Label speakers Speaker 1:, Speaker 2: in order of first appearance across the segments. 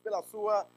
Speaker 1: pela sua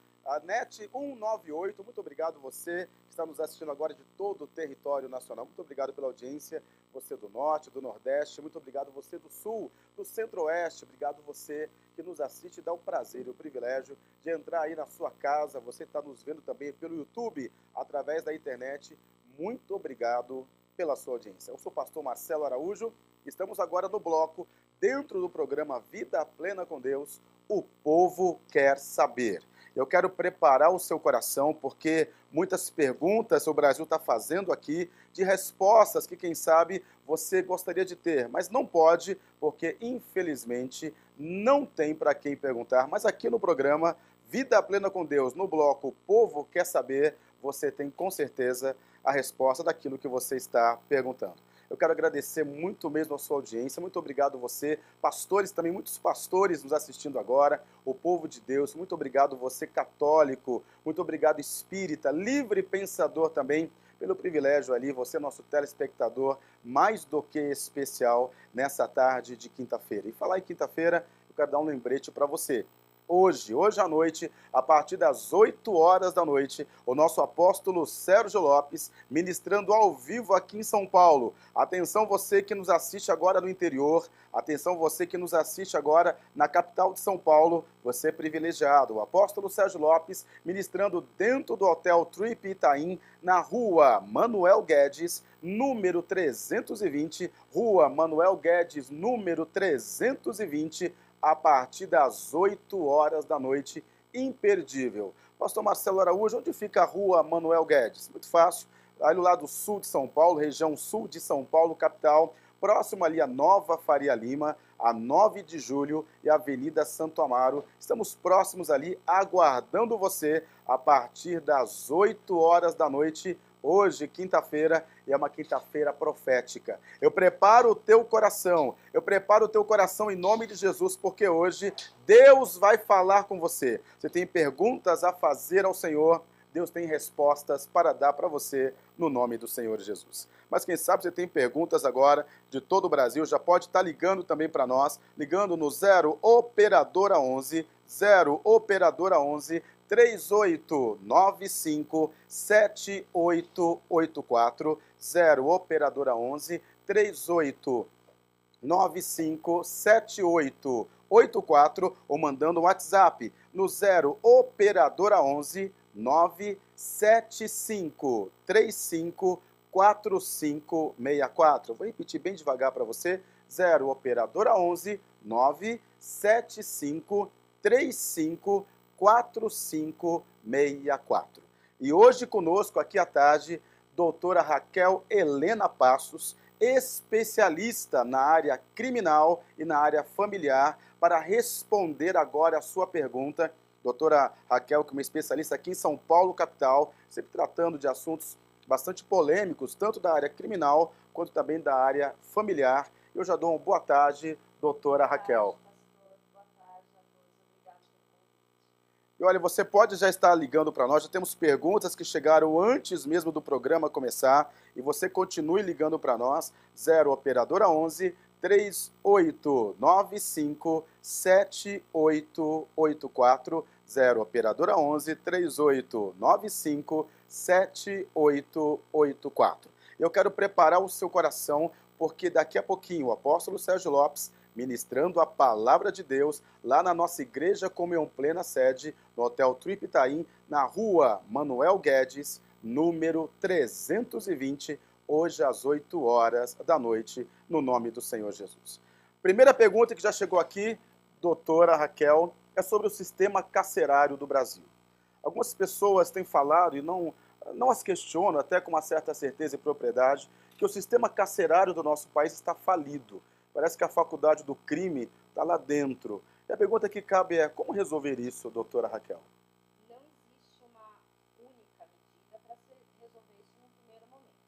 Speaker 1: NET 198. Muito obrigado você que está nos assistindo agora de todo o território nacional. Muito obrigado pela audiência, você do Norte, do Nordeste. Muito obrigado você do Sul, do Centro-Oeste. Obrigado você que nos assiste e dá o prazer e o privilégio de entrar aí na sua casa. Você está nos vendo também pelo YouTube, através da internet. Muito obrigado pela sua audiência. Eu sou o pastor Marcelo Araújo. Estamos agora no bloco, dentro do programa Vida Plena com Deus, o povo quer saber. Eu quero preparar o seu coração, porque muitas perguntas o Brasil está fazendo aqui, de respostas que, quem sabe, você gostaria de ter, mas não pode, porque, infelizmente, não tem para quem perguntar. Mas aqui no programa Vida Plena com Deus, no bloco O Povo Quer Saber, você tem, com certeza, a resposta daquilo que você está perguntando. Eu quero agradecer muito mesmo a sua audiência, muito obrigado você, pastores também, muitos pastores nos assistindo agora, o povo de Deus, muito obrigado você católico, muito obrigado espírita, livre pensador também, pelo privilégio ali, você nosso telespectador, mais do que especial nessa tarde de quinta-feira. E falar em quinta-feira, eu quero dar um lembrete para você. Hoje à noite, a partir das 8 horas da noite, o nosso apóstolo Sérgio Lopes, ministrando ao vivo aqui em São Paulo. Atenção você que nos assiste agora no interior, atenção você que nos assiste agora na capital de São Paulo, você é privilegiado. O apóstolo Sérgio Lopes, ministrando dentro do Hotel Trip Itaim, na rua Manuel Guedes, número 320, rua Manuel Guedes, número 320, a partir das 8 horas da noite, imperdível. Pastor Marcelo Araújo, onde fica a rua Manuel Guedes? Muito fácil, ali no lado sul de São Paulo, região sul de São Paulo, capital, próximo ali a Nova Faria Lima, a 9 de julho e a Avenida Santo Amaro. Estamos próximos ali, aguardando você a partir das 8 horas da noite, hoje, quinta-feira, e é uma quinta-feira profética. Eu preparo o teu coração em nome de Jesus, porque hoje Deus vai falar com você. Você tem perguntas a fazer ao Senhor, Deus tem respostas para dar para você no nome do Senhor Jesus. Mas quem sabe você tem perguntas agora de todo o Brasil, já pode estar ligando também para nós, ligando no 0 Operadora 11, 0 Operadora 11, 3895-7884, 0 Operadora 11, 3895-7884, ou mandando um WhatsApp no 0 Operadora 11 975354564. Vou repetir bem devagar para você. 0 Operadora 11 975354564. E hoje conosco aqui à tarde, doutora Raquel Helena Passos, especialista na área criminal e na área familiar, para responder agora a sua pergunta. Doutora Raquel, que é uma especialista aqui em São Paulo, capital, sempre tratando de assuntos bastante polêmicos, tanto da área criminal quanto também da área familiar. Eu já dou uma boa tarde, doutora Raquel. E olha, você pode já estar ligando para nós, já temos perguntas que chegaram antes mesmo do programa começar, e você continue ligando para nós, 0 Operadora 11 3895-7884, 0 Operadora 11 3895-7884. Eu quero preparar o seu coração, porque daqui a pouquinho o apóstolo Sérgio Lopes, ministrando a palavra de Deus lá na nossa Igreja Comunhão Plena sede, no Hotel Trip Itaim, na rua Manuel Guedes, número 320, hoje às 8 horas da noite, no nome do Senhor Jesus. Primeira pergunta que já chegou aqui, doutora Raquel, é sobre o sistema carcerário do Brasil. Algumas pessoas têm falado, e não as questionam, até com uma certa certeza e propriedade, que o sistema carcerário do nosso país está falido. Parece que a faculdade do crime está lá dentro. E a pergunta que cabe é, como resolver isso, doutora Raquel?
Speaker 2: Não existe uma única medida para resolver isso num primeiro momento.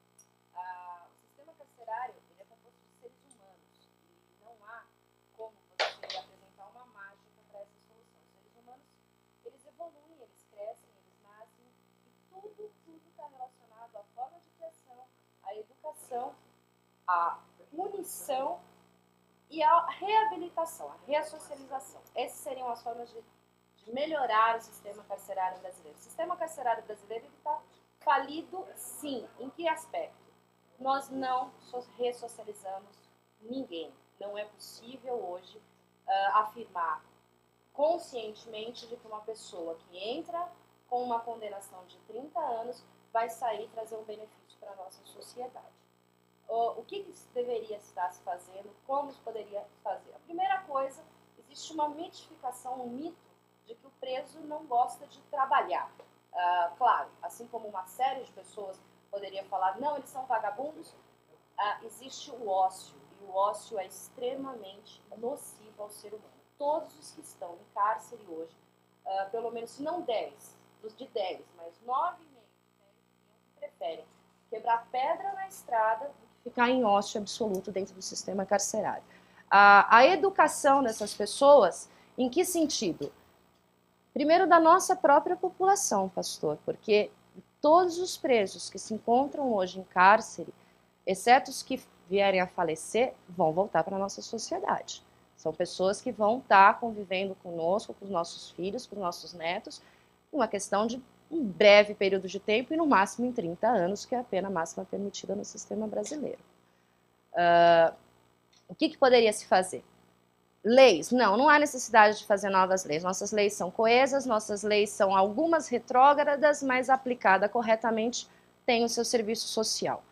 Speaker 2: O sistema carcerário ele é composto de seres humanos e não há como você apresentar uma mágica para essa solução. Os seres humanos, eles evoluem, eles crescem, eles nascem e tudo está relacionado à forma de criação, à educação, à punição e a reabilitação, a ressocialização. Essas seriam as formas de de melhorar o sistema carcerário brasileiro. O sistema carcerário brasileiro está falido, sim. Em que aspecto? Nós não ressocializamos ninguém. Não é possível hoje afirmar conscientemente de que uma pessoa que entra com uma condenação de 30 anos vai sair e trazer um benefício para a nossa sociedade. O que deveria estar se fazendo? Como se poderia fazer? A primeira coisa, existe uma mitificação, um mito de que o preso não gosta de trabalhar. Claro, assim como uma série de pessoas poderia falar, não, eles são vagabundos, existe o ócio, e o ócio é extremamente nocivo ao ser humano. Todos os que estão em cárcere hoje, pelo menos, se não 10, de 10, mas 9,5 preferem quebrar pedra na estrada do que ficar em ócio absoluto dentro do sistema carcerário. A educação dessas pessoas, em que sentido? Primeiro, da nossa própria população, pastor, porque todos os presos que se encontram hoje em cárcere, exceto os que vierem a falecer, vão voltar para a nossa sociedade. São pessoas que vão estar convivendo conosco, com os nossos filhos, com os nossos netos, uma questão de um breve período de tempo e no máximo em 30 anos, que é a pena máxima permitida no sistema brasileiro. O que poderia se fazer? Leis? Não há necessidade de fazer novas leis. Nossas leis são coesas, nossas leis são algumas retrógradas, mas aplicada corretamente tem o seu serviço social.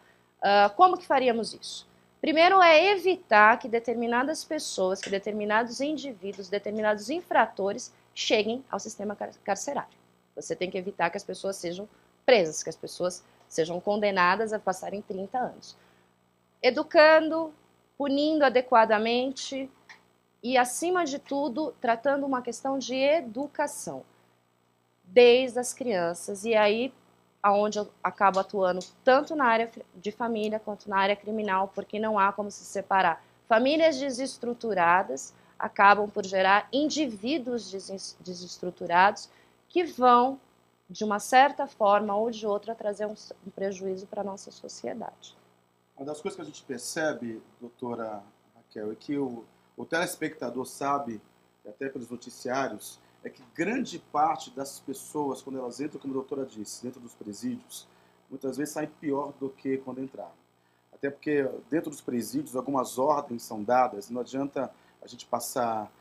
Speaker 2: Como que faríamos isso? Primeiro é evitar que determinadas pessoas, que determinados indivíduos, determinados infratores cheguem ao sistema carcerário. Você tem que evitar que as pessoas sejam presas, que as pessoas sejam condenadas a passarem 30 anos. Educando, punindo adequadamente e, acima de tudo, tratando uma questão de educação, desde as crianças. E aí, aonde eu acabo atuando tanto na área de família quanto na área criminal, porque não há como se separar. Famílias desestruturadas acabam por gerar indivíduos desestruturados que vão, de uma certa forma ou de outra, trazer um prejuízo para a nossa sociedade.
Speaker 1: Uma das coisas que a gente percebe, doutora Raquel, é que o telespectador sabe, até pelos noticiários, é que grande parte das pessoas, quando elas entram, como a doutora disse, dentro dos presídios, muitas vezes saem pior do que quando entraram. Até porque dentro dos presídios algumas ordens são dadas, não adianta a gente passar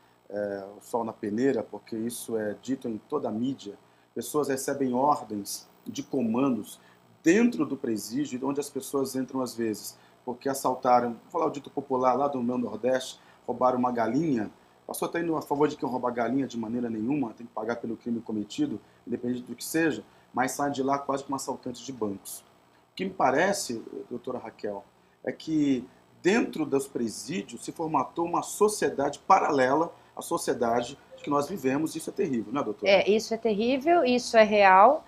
Speaker 1: o sol na peneira, porque isso é dito em toda a mídia. Pessoas recebem ordens de comandos dentro do presídio, onde as pessoas entram às vezes porque assaltaram, vou falar o dito popular lá do meu Nordeste, roubaram uma galinha. O pastor está indo a favor de quem rouba galinha de maneira nenhuma, tem que pagar pelo crime cometido, independente do que seja, mas sai de lá quase como assaltantes de bancos. O que me parece, doutora Raquel, é que dentro dos presídios se formatou uma sociedade paralela à sociedade que nós vivemos. Isso é terrível, não é, doutora?
Speaker 2: Isso é terrível, isso é real.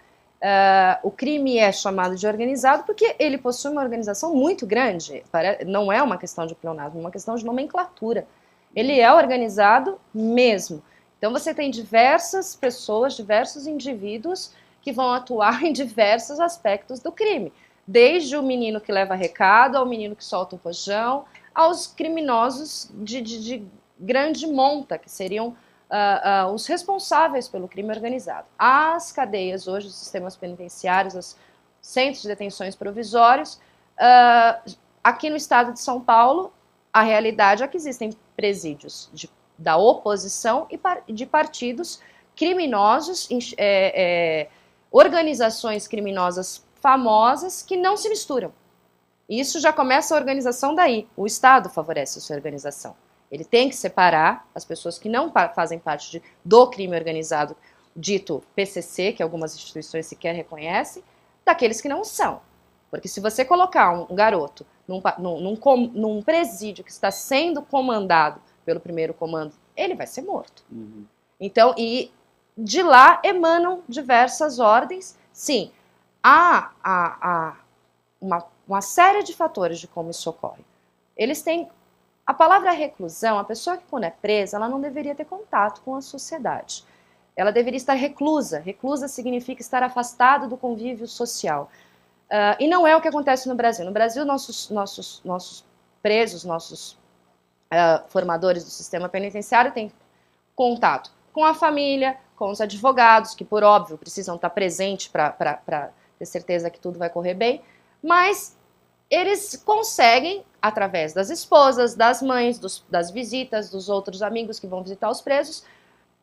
Speaker 2: O crime é chamado de organizado porque ele possui uma organização muito grande. Não é uma questão de pleonasmo, é uma questão de nomenclatura. Ele é organizado mesmo. Então você tem diversas pessoas, diversos indivíduos que vão atuar em diversos aspectos do crime. Desde o menino que leva recado, ao menino que solta o rojão, aos criminosos de grande monta, que seriam os responsáveis pelo crime organizado. As cadeias hoje, os sistemas penitenciários, os centros de detenções provisórios, aqui no estado de São Paulo, a realidade é que existem presídios da oposição e de partidos criminosos, organizações criminosas famosas que não se misturam. Isso já começa a organização daí. O Estado favorece a sua organização. Ele tem que separar as pessoas que não fazem parte do crime organizado, dito PCC, que algumas instituições sequer reconhecem, daqueles que não são. Porque se você colocar um garoto num presídio que está sendo comandado pelo primeiro comando, ele vai ser morto.
Speaker 1: Uhum.
Speaker 2: Então, e de lá emanam diversas ordens. Sim, há uma série de fatores de como isso ocorre. Eles têm... A palavra reclusão, a pessoa que quando é presa, ela não deveria ter contato com a sociedade. Ela deveria estar reclusa. Reclusa significa estar afastado do convívio social. E não é o que acontece no Brasil. No Brasil, nossos presos, nossos formadores do sistema penitenciário têm contato com a família,
Speaker 3: com os advogados, que por óbvio precisam estar presentes para ter certeza que tudo vai correr bem, mas eles conseguem, através das esposas, das mães, das visitas, dos outros amigos que vão visitar os presos,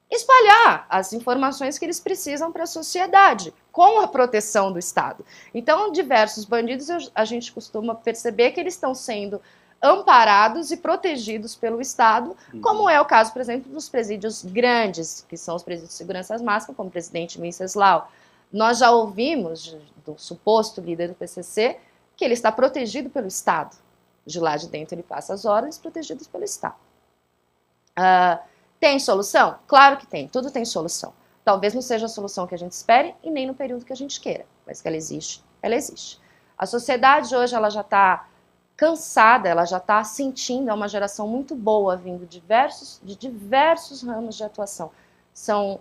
Speaker 3: espalhar as informações que eles precisam para a sociedade, com a proteção do Estado. Então, diversos bandidos, a gente costuma perceber que eles estão sendo amparados e protegidos pelo Estado, como é o caso, por exemplo, dos presídios grandes, que são os presídios de segurança máxima, como o presidente Venceslau. Nós já ouvimos do suposto líder do PCC que ele está protegido pelo Estado. De lá de dentro ele passa as ordens protegidos pelo Estado. Tem solução? Claro que tem, tudo tem solução. Talvez não seja a solução que a gente espere e nem no período que a gente queira, mas que ela existe, ela existe. A sociedade hoje ela já está cansada, ela já está sentindo, é uma geração muito boa, vindo de diversos ramos de atuação. São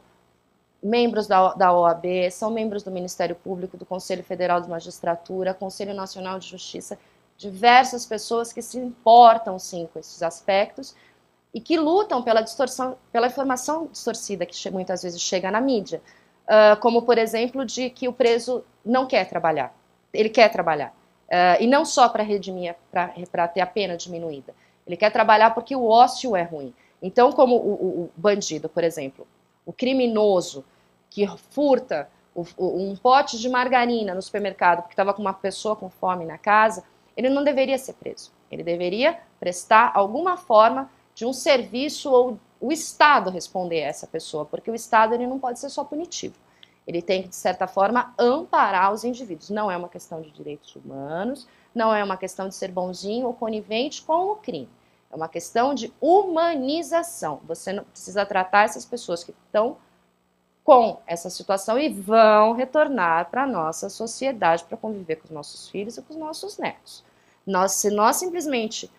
Speaker 3: membros da OAB, são membros do Ministério Público, do Conselho Federal de Magistratura, Conselho Nacional de Justiça, diversas pessoas que se importam, sim, com esses aspectos e que lutam pela distorção, pela informação distorcida que muitas vezes chega na mídia, como, por exemplo, de que o preso não quer trabalhar, ele quer trabalhar. E não só para redimir, para ter a pena diminuída. Ele quer trabalhar porque o ócio é ruim. Então, como o bandido, por exemplo, o criminoso que furta um pote de margarina no supermercado porque estava com uma pessoa com fome na casa, ele não deveria ser preso. Ele deveria prestar alguma forma de um serviço ou o Estado responder a essa pessoa, porque o Estado ele não pode ser só punitivo. Ele tem que, de certa forma, amparar os indivíduos. Não é uma questão de direitos humanos, não é uma questão de ser bonzinho ou conivente com o crime. É uma questão de humanização. Você não precisa tratar essas pessoas que estão com essa situação e vão retornar para a nossa sociedade para conviver com os nossos filhos e com os nossos netos. Se nós simplesmente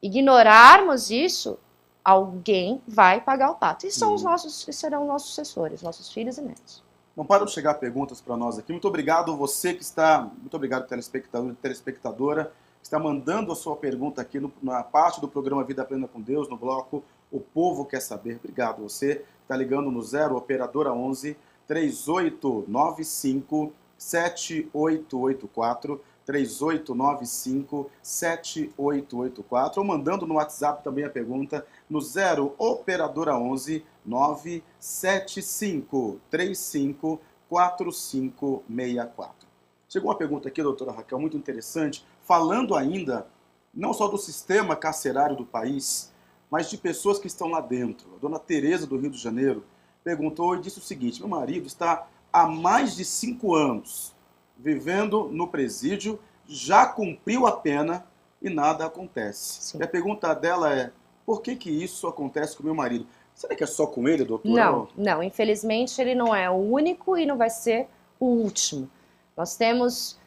Speaker 3: ignorarmos isso, alguém vai pagar o pato. E são os nossos, que serão nossos sucessores, nossos filhos e netos.
Speaker 1: Não param de chegar perguntas para nós aqui. Muito obrigado você que está, muito obrigado telespectador e telespectadora, que está mandando a sua pergunta aqui na parte do programa Vida Plena com Deus, no bloco O Povo Quer Saber. Obrigado você que está ligando no 0 Operadora 11 3895 7884 3895 7884 ou mandando no WhatsApp também a pergunta no 0 Operadora 11 975 35 4564. Chegou uma pergunta aqui, doutora Raquel, muito interessante, falando ainda não só do sistema carcerário do país, mas de pessoas que estão lá dentro. A dona Tereza, do Rio de Janeiro, perguntou e disse o seguinte: meu marido está há mais de 5 anos vivendo no presídio, já cumpriu a pena e nada acontece. Sim. E a pergunta dela é: por que isso acontece com meu marido? Será que é só com ele, doutora?
Speaker 3: Não. Infelizmente ele não é o único e não vai ser o último. Nós temos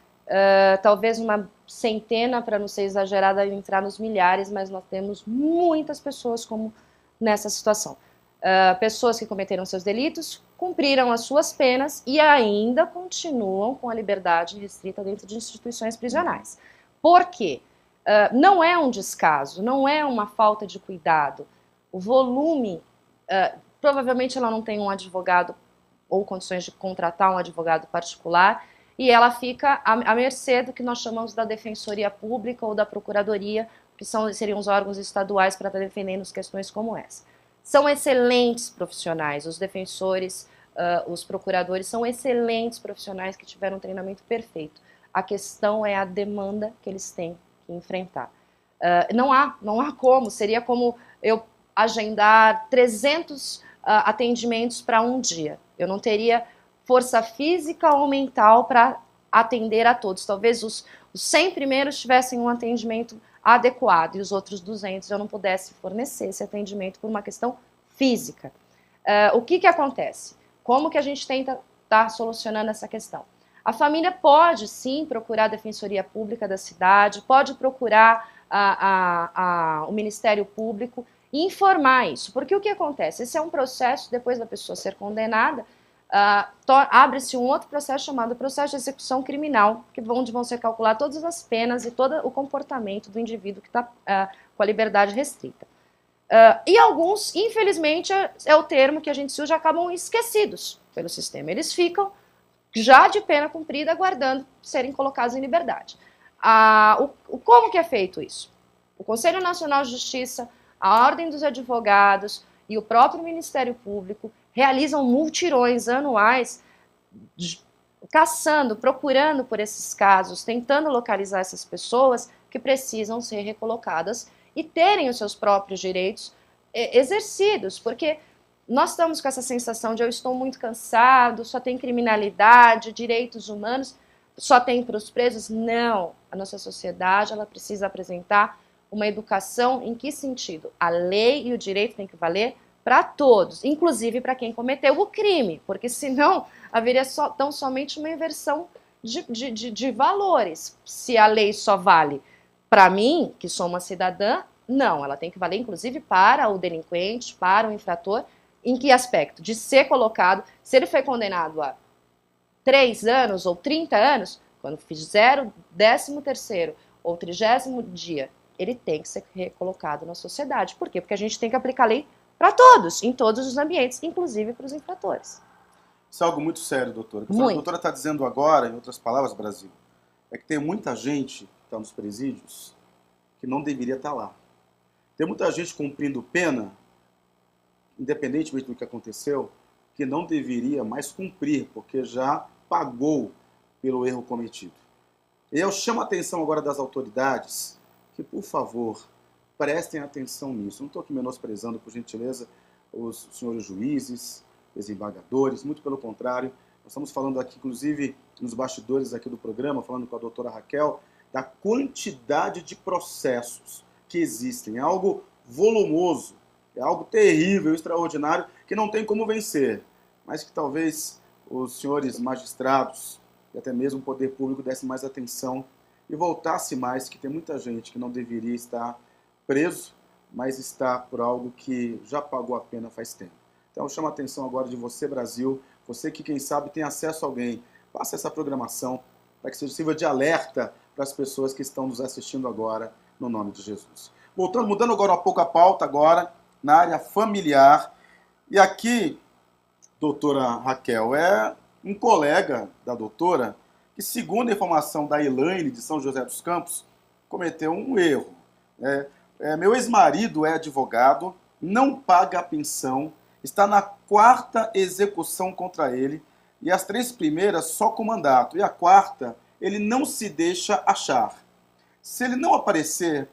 Speaker 3: talvez uma centena, para não ser exagerada, entrar nos milhares, mas nós temos muitas pessoas como nessa situação. Pessoas que cometeram seus delitos, cumpriram as suas penas e ainda continuam com a liberdade restrita dentro de instituições prisionais. Por quê? Não é um descaso, não é uma falta de cuidado. O volume, provavelmente ela não tem um advogado ou condições de contratar um advogado particular e ela fica à mercê do que nós chamamos da Defensoria Pública ou da Procuradoria, que seriam os órgãos estaduais para estar defendendo as questões como essa. São excelentes profissionais, os defensores, os procuradores são excelentes profissionais que tiveram um treinamento perfeito. A questão é a demanda que eles têm que enfrentar. Não há como, seria como eu agendar 300 atendimentos para um dia. Eu não teria força física ou mental para atender a todos. Talvez os 100 primeiros tivessem um atendimento adequado e os outros 200 eu não pudesse fornecer esse atendimento por uma questão física. O que acontece? Como que a gente tenta estar solucionando essa questão? A família pode sim procurar a Defensoria Pública da cidade, pode procurar o Ministério Público e informar isso, porque o que acontece? Esse é um processo, depois da pessoa ser condenada, abre-se um outro processo chamado processo de execução criminal, onde vão ser calculadas todas as penas e todo o comportamento do indivíduo que está com a liberdade restrita. E alguns, infelizmente, é o termo que a gente usa, acabam esquecidos pelo sistema. Eles ficam já de pena cumprida, aguardando serem colocados em liberdade. Como que é feito isso? O Conselho Nacional de Justiça, a Ordem dos Advogados e o próprio Ministério Público realizam multirões anuais caçando, procurando por esses casos, tentando localizar essas pessoas que precisam ser recolocadas e terem os seus próprios direitos exercidos, porque nós estamos com essa sensação de eu estou muito cansado, só tem criminalidade, direitos humanos, só tem para os presos. Não, a nossa sociedade ela precisa apresentar uma educação em que sentido? A lei e o direito têm que valer para todos, inclusive para quem cometeu o crime, porque senão haveria tão somente uma inversão de valores. Se a lei só vale para mim, que sou uma cidadã, não, ela tem que valer inclusive para o delinquente, para o infrator. Em que aspecto? De ser colocado, se ele foi condenado a 3 anos ou 30 anos, quando fizer o 13º ou 30º dia, ele tem que ser recolocado na sociedade. Por quê? Porque a gente tem que aplicar a lei para todos, em todos os ambientes, inclusive para os infratores.
Speaker 1: Isso é algo muito sério, doutora. O que a doutora está dizendo agora, em outras palavras, Brasil, é que tem muita gente que está nos presídios que não deveria estar lá. Tem muita gente cumprindo pena, independentemente do que aconteceu, que não deveria mais cumprir, porque já pagou pelo erro cometido. E eu chamo a atenção agora das autoridades que, por favor, prestem atenção nisso. Não estou aqui menosprezando, por gentileza, os senhores juízes, desembargadores, muito pelo contrário. Nós estamos falando aqui, inclusive, nos bastidores aqui do programa, falando com a doutora Raquel, da quantidade de processos que existem. É algo volumoso, é algo terrível, extraordinário, que não tem como vencer, mas que talvez os senhores magistrados e até mesmo o poder público desse mais atenção e voltasse mais, que tem muita gente que não deveria estar preso, mas está por algo que já pagou a pena faz tempo. Então, eu chamo a atenção agora de você, Brasil, você que, quem sabe, tem acesso a alguém, faça essa programação para que seja sirva de alerta para as pessoas que estão nos assistindo agora, no nome de Jesus. Voltando, mudando agora um pouco a pauta, agora, na área familiar. E aqui, doutora Raquel, é um colega da doutora que, segundo a informação da Elaine de São José dos Campos, cometeu um erro. Meu ex-marido é advogado, não paga a pensão, está na 4ª execução contra ele, e as 3 primeiras só com mandato, e a 4ª ele não se deixa achar. Se ele não aparecer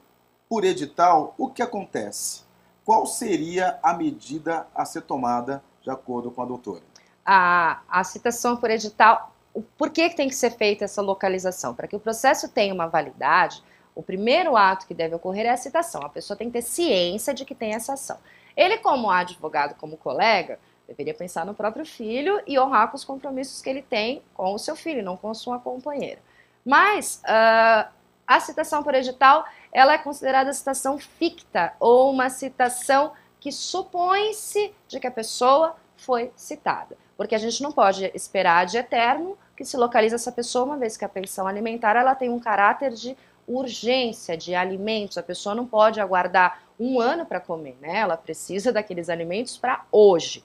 Speaker 1: por edital, o que acontece? Qual seria a medida a ser tomada de acordo com a doutora?
Speaker 3: A citação por edital, por que tem que ser feita essa localização? Para que o processo tenha uma validade, o primeiro ato que deve ocorrer é a citação. A pessoa tem que ter ciência de que tem essa ação. Ele, como advogado, como colega, deveria pensar no próprio filho e honrar com os compromissos que ele tem com o seu filho, não com a sua companheira. Mas a citação por edital, ela é considerada citação ficta, ou uma citação que supõe-se de que a pessoa foi citada. Porque a gente não pode esperar de eterno que se localize essa pessoa, uma vez que a pensão alimentar ela tem um caráter de urgência de alimentos. A pessoa não pode aguardar 1 ano para comer, né? Ela precisa daqueles alimentos para hoje.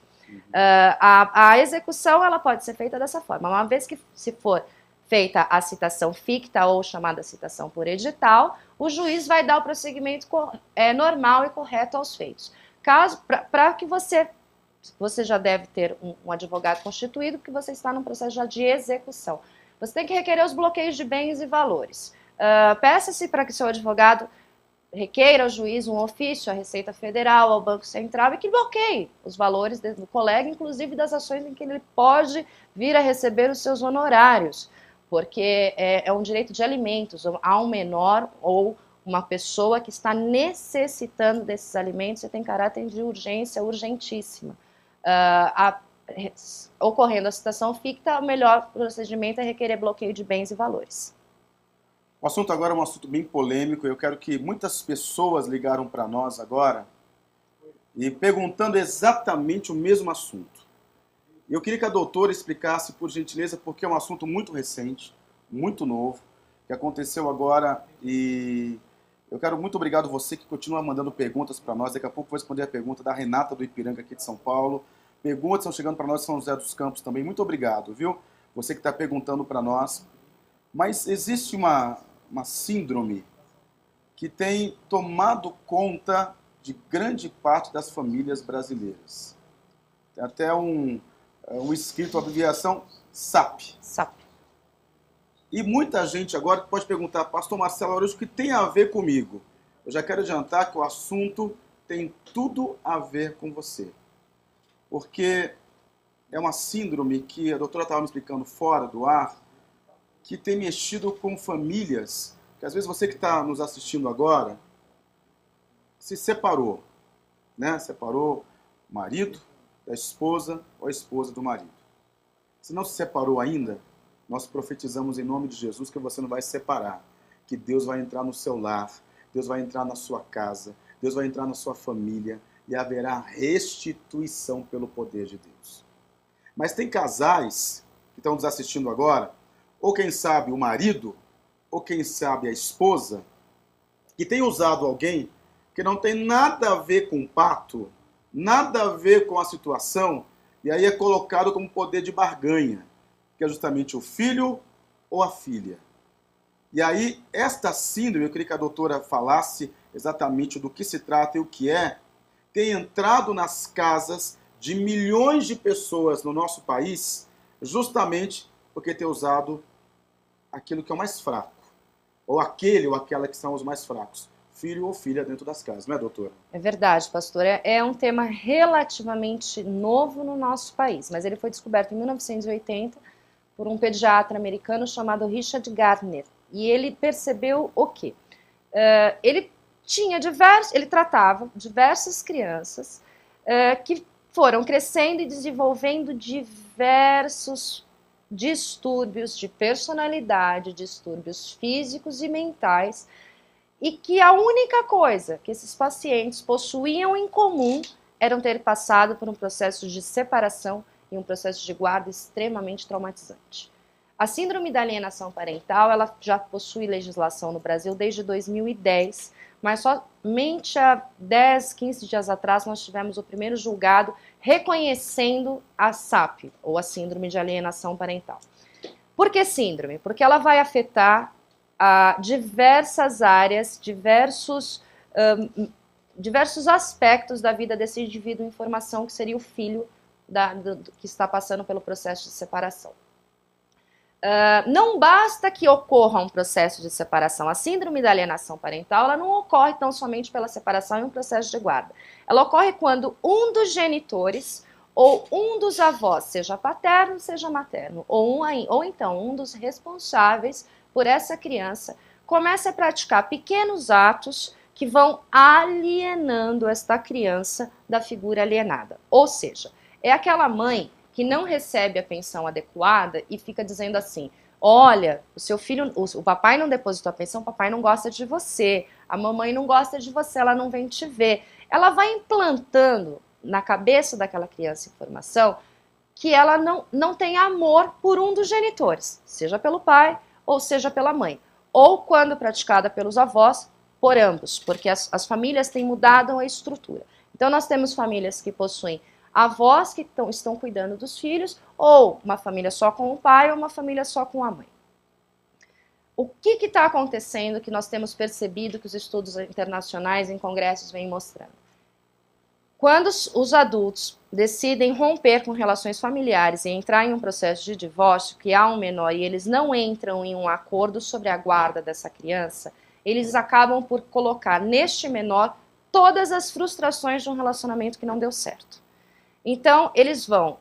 Speaker 3: A execução ela pode ser feita dessa forma. Uma vez que se for feita a citação ficta ou chamada citação por edital, o juiz vai dar o prosseguimento normal e correto aos feitos. Para que você já deve ter um advogado constituído, porque você está num processo já de execução. Você tem que requerer os bloqueios de bens e valores. Peça-se para que seu advogado requeira ao juiz um ofício à Receita Federal, ao Banco Central, e que bloqueie os valores do colega, inclusive das ações em que ele pode vir a receber os seus honorários, porque é um direito de alimentos a um menor ou uma pessoa que está necessitando desses alimentos e tem caráter de urgência, urgentíssima. Ocorrendo a citação ficta, o melhor procedimento é requerer bloqueio de bens e valores.
Speaker 1: O assunto agora é um assunto bem polêmico. Eu quero que muitas pessoas ligaram para nós agora e perguntando exatamente o mesmo assunto. Eu queria que a doutora explicasse, por gentileza, porque é um assunto muito recente, muito novo, que aconteceu agora e Eu quero muito obrigado você que continua mandando perguntas para nós. Daqui a pouco eu vou responder a pergunta da Renata do Ipiranga aqui de São Paulo. Perguntas estão chegando para nós de São José dos Campos também. Muito obrigado, viu? Você que está perguntando para nós. Mas existe uma síndrome que tem tomado conta de grande parte das famílias brasileiras. Tem até um escrito, a abreviação SAP.
Speaker 3: SAP.
Speaker 1: E muita gente agora pode perguntar, pastor Marcelo Araújo, o que tem a ver comigo? Eu já quero adiantar que o assunto tem tudo a ver com você. Porque é uma síndrome que a doutora estava me explicando fora do ar, que tem mexido com famílias, que às vezes você que está nos assistindo agora, se separou, né? Separou o marido da esposa ou a esposa do marido. Se não se separou ainda, nós profetizamos em nome de Jesus que você não vai se separar, que Deus vai entrar no seu lar, Deus vai entrar na sua casa, Deus vai entrar na sua família e haverá restituição pelo poder de Deus. Mas tem casais que estão nos assistindo agora, ou quem sabe o marido, ou quem sabe a esposa, que tem usado alguém que não tem nada a ver com o pacto, nada a ver com a situação, e aí é colocado como poder de barganha, que é justamente o filho ou a filha. E aí, esta síndrome, eu queria que a doutora falasse exatamente do que se trata e o que é, tem entrado nas casas de milhões de pessoas no nosso país, justamente porque tem usado aquilo que é o mais fraco, ou aquele ou aquela que são os mais fracos, filho ou filha dentro das casas, não é, doutora?
Speaker 3: É verdade, pastor. É um tema relativamente novo no nosso país, mas ele foi descoberto em 1980 por um pediatra americano chamado Richard Gardner. E ele percebeu o quê? Ele tratava diversas crianças que foram crescendo e desenvolvendo diversos distúrbios de personalidade, distúrbios físicos e mentais, e que a única coisa que esses pacientes possuíam em comum era ter passado por um processo de separação e um processo de guarda extremamente traumatizante. A síndrome da alienação parental, ela já possui legislação no Brasil desde 2010, mas somente há 10, 15 dias atrás nós tivemos o primeiro julgado reconhecendo a SAP, ou a síndrome de alienação parental. Por que síndrome? Porque ela vai afetar diversas áreas, diversos aspectos da vida desse indivíduo em formação, que seria o filho que está passando pelo processo de separação. Não basta que ocorra um processo de separação. A síndrome da alienação parental, ela não ocorre tão somente pela separação e um processo de guarda. Ela ocorre quando um dos genitores ou um dos avós, seja paterno, seja materno, ou então um dos responsáveis por essa criança, começa a praticar pequenos atos que vão alienando esta criança da figura alienada. Ou seja, é aquela mãe que não recebe a pensão adequada e fica dizendo assim, olha, o seu filho, o papai não depositou a pensão, o papai não gosta de você, a mamãe não gosta de você, ela não vem te ver. Ela vai implantando na cabeça daquela criança em formação que ela não tem amor por um dos genitores, seja pelo pai ou seja pela mãe, ou quando praticada pelos avós, por ambos, porque as famílias têm mudado a estrutura. Então nós temos famílias que possuem avós que estão cuidando dos filhos, ou uma família só com o pai, ou uma família só com a mãe. O que está acontecendo que nós temos percebido que os estudos internacionais em congressos vêm mostrando? Quando os adultos decidem romper com relações familiares e entrar em um processo de divórcio, que há um menor e eles não entram em um acordo sobre a guarda dessa criança, eles acabam por colocar neste menor todas as frustrações de um relacionamento que não deu certo. Então, eles vão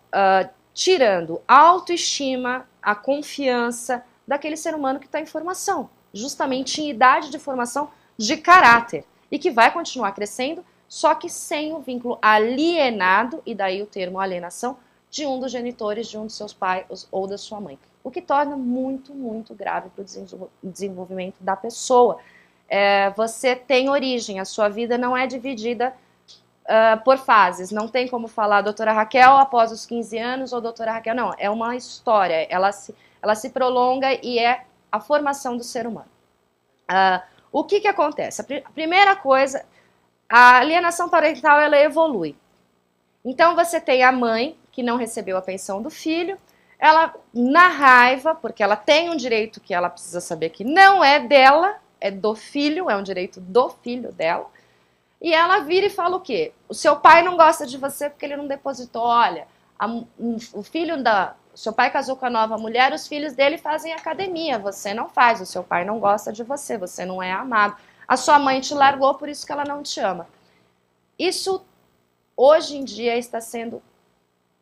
Speaker 3: tirando a autoestima, a confiança daquele ser humano que está em formação, justamente em idade de formação de caráter, e que vai continuar crescendo, só que sem o vínculo alienado, e daí o termo alienação, de um dos genitores, de um dos seus pais ou da sua mãe. O que torna muito, muito grave para o desenvolvimento da pessoa. Você tem origem, a sua vida não é dividida por fases, não tem como falar doutora Raquel após os 15 anos ou doutora Raquel, não, é uma história, ela se prolonga e é a formação do ser humano. O que que acontece? A primeira coisa, a alienação parental, ela evolui. Então, você tem a mãe que não recebeu a pensão do filho, ela, na raiva, porque ela tem um direito que ela precisa saber que não é dela, é do filho, é um direito do filho dela, e ela vira e fala o quê? O seu pai não gosta de você porque ele não depositou. Olha, o filho da... O seu pai casou com a nova mulher, os filhos dele fazem academia, você não faz, o seu pai não gosta de você, você não é amado. A sua mãe te largou, por isso que ela não te ama. Isso, hoje em dia, está sendo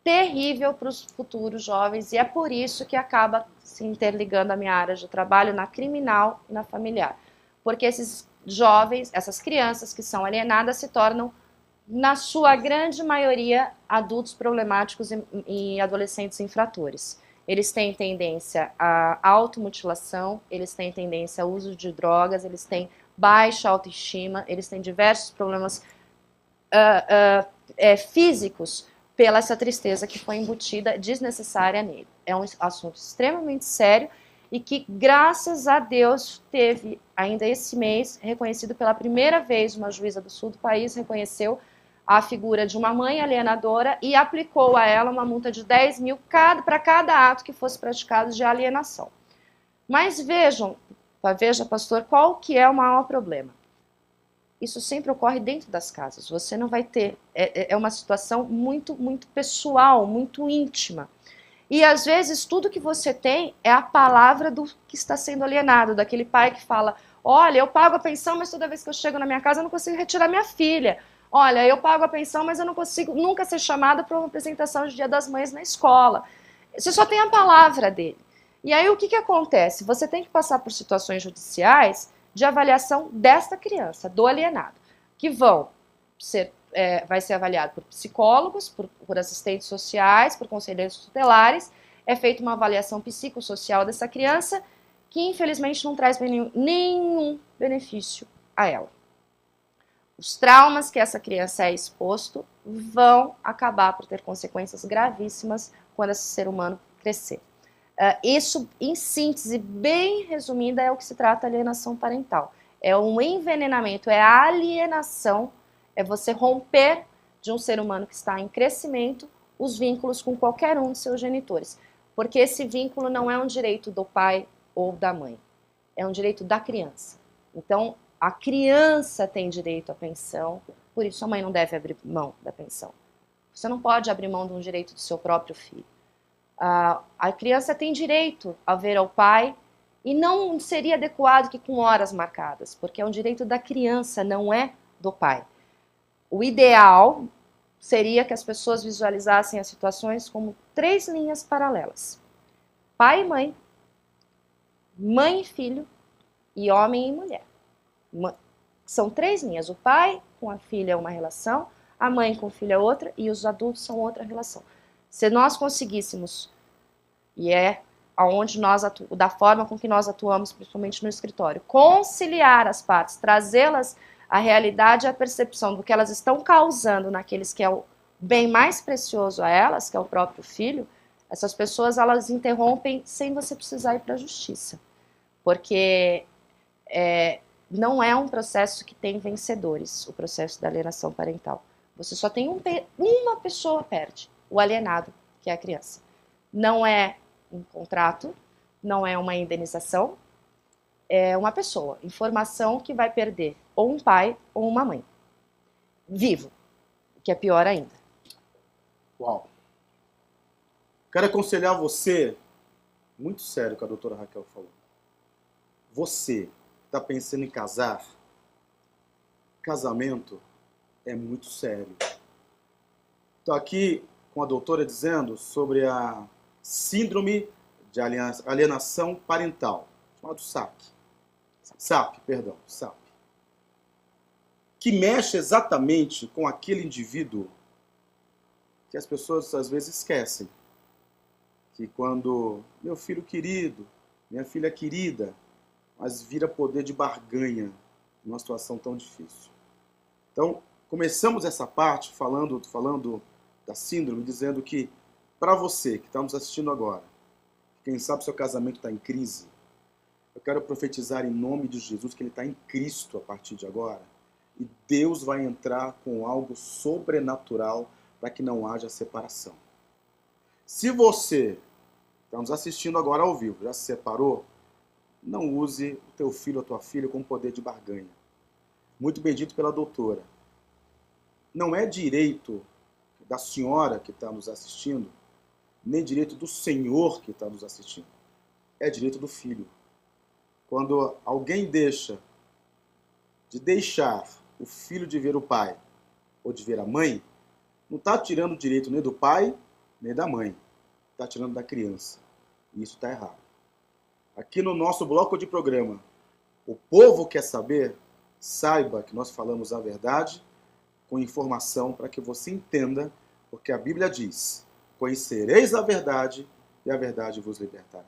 Speaker 3: terrível para os futuros jovens e é por isso que acaba se interligando a minha área de trabalho na criminal e na familiar. Porque esses jovens, essas crianças que são alienadas se tornam, na sua grande maioria, adultos problemáticos e adolescentes infratores. Eles têm tendência à automutilação, eles têm tendência ao uso de drogas, eles têm baixa autoestima, eles têm diversos problemas físicos pela essa tristeza que foi embutida desnecessária nele. É um assunto extremamente sério e que, graças a Deus, teve, ainda esse mês, reconhecido pela primeira vez, uma juíza do sul do país reconheceu a figura de uma mãe alienadora e aplicou a ela uma multa de 10 mil para cada ato que fosse praticado de alienação. Mas veja, pastor, qual que é o maior problema? Isso sempre ocorre dentro das casas. Você não vai ter... É uma situação muito, muito pessoal, muito íntima. E, às vezes, tudo que você tem é a palavra do que está sendo alienado, daquele pai que fala, olha, eu pago a pensão, mas toda vez que eu chego na minha casa eu não consigo retirar minha filha. Olha, eu pago a pensão, mas eu não consigo nunca ser chamada para uma apresentação de Dia das Mães na escola. Você só tem a palavra dele. E aí, o que que acontece? Você tem que passar por situações judiciais de avaliação desta criança, do alienado, que vai ser avaliado por psicólogos, por assistentes sociais, por conselheiros tutelares, é feita uma avaliação psicossocial dessa criança, que infelizmente não traz nenhum benefício a ela. Os traumas que essa criança é exposto vão acabar por ter consequências gravíssimas quando esse ser humano crescer. Isso, em síntese, bem resumida, é o que se trata de alienação parental. É um envenenamento, é a alienação, é você romper de um ser humano que está em crescimento os vínculos com qualquer um de seus genitores. Porque esse vínculo não é um direito do pai ou da mãe, é um direito da criança. Então, a criança tem direito à pensão, por isso a mãe não deve abrir mão da pensão. Você não pode abrir mão de um direito do seu próprio filho. A criança tem direito a ver ao pai e não seria adequado que com horas marcadas, porque é um direito da criança, não é do pai. O ideal seria que as pessoas visualizassem as situações como 3 linhas paralelas. Pai e mãe, mãe e filho e homem e mulher. São 3 linhas. O pai com a filha é uma relação, a mãe com o filho é outra e os adultos são outra relação. Se nós conseguíssemos, e é aonde da forma com que nós atuamos, principalmente no escritório, conciliar as partes, trazê-las à realidade e à percepção do que elas estão causando naqueles que é o bem mais precioso a elas, que é o próprio filho, essas pessoas elas interrompem sem você precisar ir para a justiça. Porque não é um processo que tem vencedores, o processo da alienação parental. Você só tem uma pessoa perde, o alienado, que é a criança. Não é um contrato, não é uma indenização, é uma pessoa, informação que vai perder ou um pai ou uma mãe. Vivo, que é pior ainda.
Speaker 1: Uau. Quero aconselhar você, muito sério o que a doutora Raquel falou. Você está pensando em casar? Casamento é muito sério. Estou aqui com a doutora dizendo sobre a síndrome de alienação parental, chamado SAP, que mexe exatamente com aquele indivíduo que as pessoas às vezes esquecem, que quando meu filho querido, minha filha querida, mas vira poder de barganha numa situação tão difícil. Então, começamos essa parte falando da síndrome, dizendo que para você que está nos assistindo agora, quem sabe seu casamento está em crise, Eu quero profetizar em nome de Jesus que ele está em Cristo a partir de agora. E Deus vai entrar com algo sobrenatural para que não haja separação. Se você está nos assistindo agora ao vivo, já se separou, não use o teu filho ou a tua filha com poder de barganha. Muito bem dito pela doutora. Não é direito da senhora que está nos assistindo, nem direito do senhor que está nos assistindo. É direito do filho. Quando alguém deixar o filho de ver o pai ou de ver a mãe, não está tirando o direito nem do pai, nem da mãe. Está tirando da criança. E isso está errado. Aqui no nosso bloco de programa, o povo quer saber, saiba que nós falamos a verdade com informação para que você entenda, porque a Bíblia diz, conhecereis a verdade e a verdade vos libertará.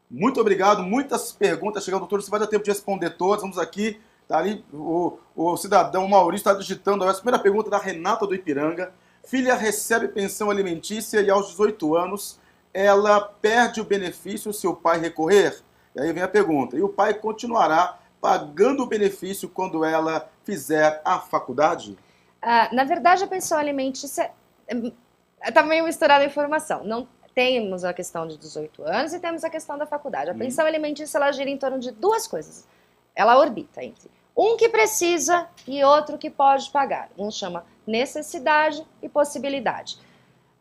Speaker 1: Muito obrigado, muitas perguntas chegando, doutor, você vai dar tempo de responder todas, vamos aqui, tá ali, o cidadão Maurício está digitando a primeira pergunta da Renata do Ipiranga. Filha recebe pensão alimentícia e aos 18 anos ela perde o benefício se o pai recorrer? E aí vem a pergunta, e o pai continuará pagando o benefício quando ela fizer a faculdade?
Speaker 3: Na verdade, a pensão alimentícia está meio misturada a informação. Não temos a questão de 18 anos e temos a questão da faculdade. A pensão alimentícia ela gira em torno de duas coisas. Ela orbita entre um que precisa e outro que pode pagar. Um chama necessidade e possibilidade.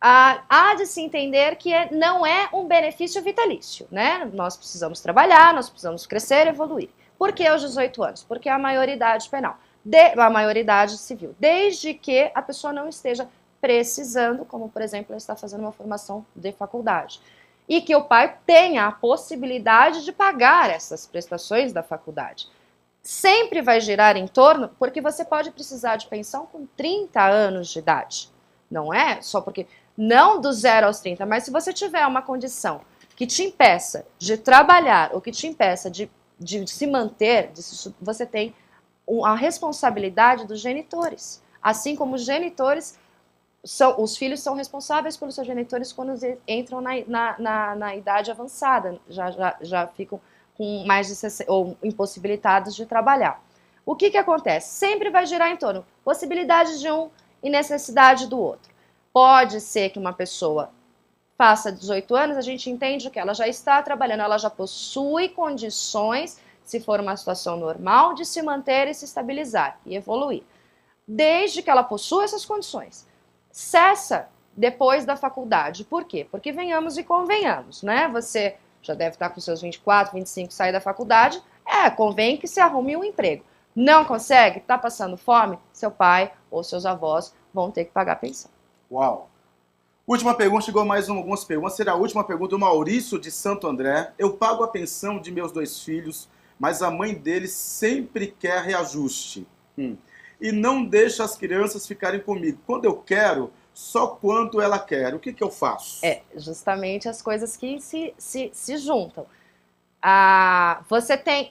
Speaker 3: Há de se entender que não é um benefício vitalício, né? Nós precisamos trabalhar, nós precisamos crescer e evoluir. Por que aos 18 anos? Porque é a maioridade penal, a maioridade civil, desde que a pessoa não esteja precisando, como por exemplo, ela está fazendo uma formação de faculdade, e que o pai tenha a possibilidade de pagar essas prestações da faculdade. Sempre vai girar em torno, porque você pode precisar de pensão com 30 anos de idade, não é só porque... Não do 0 aos 30, mas se você tiver uma condição que te impeça de trabalhar ou que te impeça de se manter, você tem a responsabilidade dos genitores. Assim como os genitores, os filhos são responsáveis pelos seus genitores quando entram na idade avançada, já ficam com mais de 60, ou impossibilitados de trabalhar. O que acontece? Sempre vai girar em torno possibilidade de um e necessidade do outro. Pode ser que uma pessoa faça 18 anos, a gente entende que ela já está trabalhando, ela já possui condições, se for uma situação normal, de se manter e se estabilizar e evoluir. Desde que ela possua essas condições. Cessa depois da faculdade. Por quê? Porque venhamos e convenhamos, né? Você já deve estar com seus 24, 25, sair da faculdade, convém que se arrume um emprego. Não consegue? Está passando fome? Seu pai ou seus avós vão ter que pagar a pensão.
Speaker 1: Uau! Última pergunta, chegou mais algumas perguntas. Será a última pergunta do Maurício de Santo André. Eu pago a pensão de meus 2 filhos, mas a mãe deles sempre quer reajuste. E não deixa as crianças ficarem comigo. Quando eu quero, só quanto ela quer. O que eu faço?
Speaker 3: Justamente as coisas que se juntam.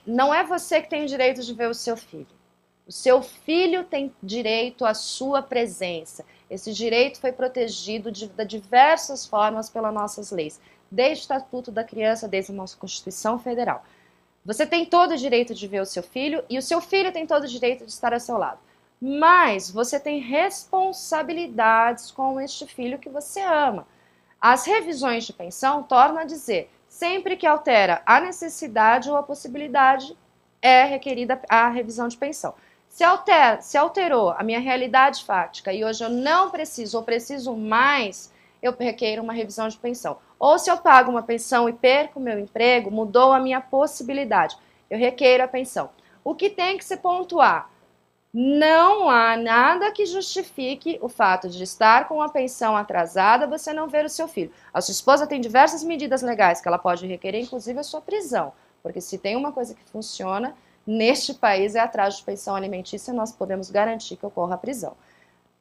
Speaker 3: Não é você que tem o direito de ver o seu filho. O seu filho tem direito à sua presença. Esse direito foi protegido de diversas formas pelas nossas leis, desde o Estatuto da Criança, desde a nossa Constituição Federal. Você tem todo o direito de ver o seu filho e o seu filho tem todo o direito de estar ao seu lado. Mas você tem responsabilidades com este filho que você ama. As revisões de pensão tornam a dizer, sempre que altera a necessidade ou a possibilidade, é requerida a revisão de pensão. Se alterou a minha realidade fática e hoje eu não preciso ou preciso mais, eu requeiro uma revisão de pensão. Ou se eu pago uma pensão e perco o meu emprego, mudou a minha possibilidade, eu requeiro a pensão. O que tem que se pontuar? Não há nada que justifique o fato de estar com a pensão atrasada, você não ver o seu filho. A sua esposa tem diversas medidas legais que ela pode requerer, inclusive a sua prisão. Porque se tem uma coisa que funciona neste país é atraso de pensão alimentícia, nós podemos garantir que ocorra a prisão.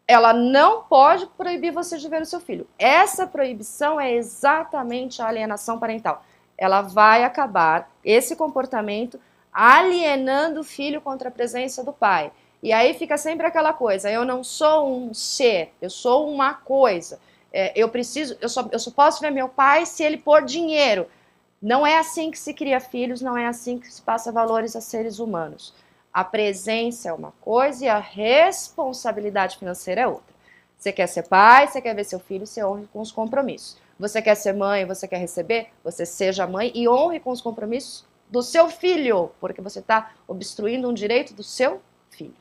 Speaker 3: Ela não pode proibir você de ver o seu filho. Essa proibição é exatamente a alienação parental. Ela vai acabar, esse comportamento, alienando o filho contra a presença do pai. E aí fica sempre aquela coisa, eu não sou um ser, eu sou uma coisa. Eu só posso ver meu pai se ele pôr dinheiro. Não é assim que se cria filhos, não é assim que se passa valores a seres humanos. A presença é uma coisa e a responsabilidade financeira é outra. Você quer ser pai, você quer ver seu filho, você honre com os compromissos. Você quer ser mãe, você quer receber, você seja mãe e honre com os compromissos do seu filho, porque você está obstruindo um direito do seu filho.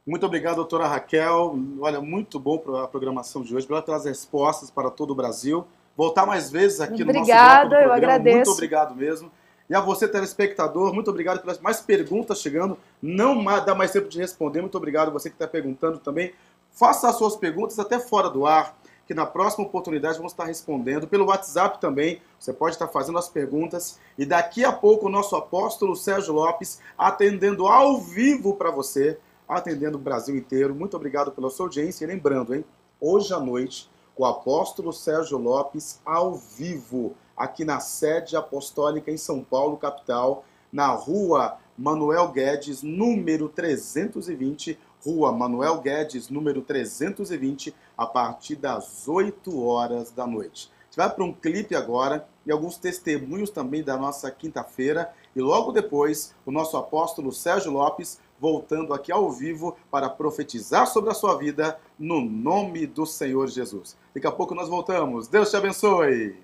Speaker 1: Muito obrigado, doutora Raquel. Olha, muito bom a programação de hoje, pelas respostas para todo o Brasil. Voltar mais vezes aqui no nosso bloco do programa.
Speaker 3: Obrigada, eu agradeço.
Speaker 1: Muito obrigado mesmo. E a você, telespectador, muito obrigado pelas mais perguntas chegando. Não dá mais tempo de responder. Muito obrigado você que está perguntando também. Faça as suas perguntas até fora do ar, que na próxima oportunidade vamos estar respondendo. Pelo WhatsApp também, você pode estar fazendo as perguntas. E daqui a pouco o nosso apóstolo Sérgio Lopes atendendo ao vivo para você, atendendo o Brasil inteiro. Muito obrigado pela sua audiência. E lembrando, hein, hoje à noite, o apóstolo Sérgio Lopes ao vivo, aqui na sede apostólica em São Paulo, capital, na rua Manuel Guedes, número 320, Rua Manuel Guedes, número 320, a partir das 8 horas da noite. A gente vai para um clipe agora e alguns testemunhos também da nossa quinta-feira. E logo depois, o nosso apóstolo Sérgio Lopes voltando aqui ao vivo para profetizar sobre a sua vida no nome do Senhor Jesus. Daqui a pouco nós voltamos. Deus te abençoe!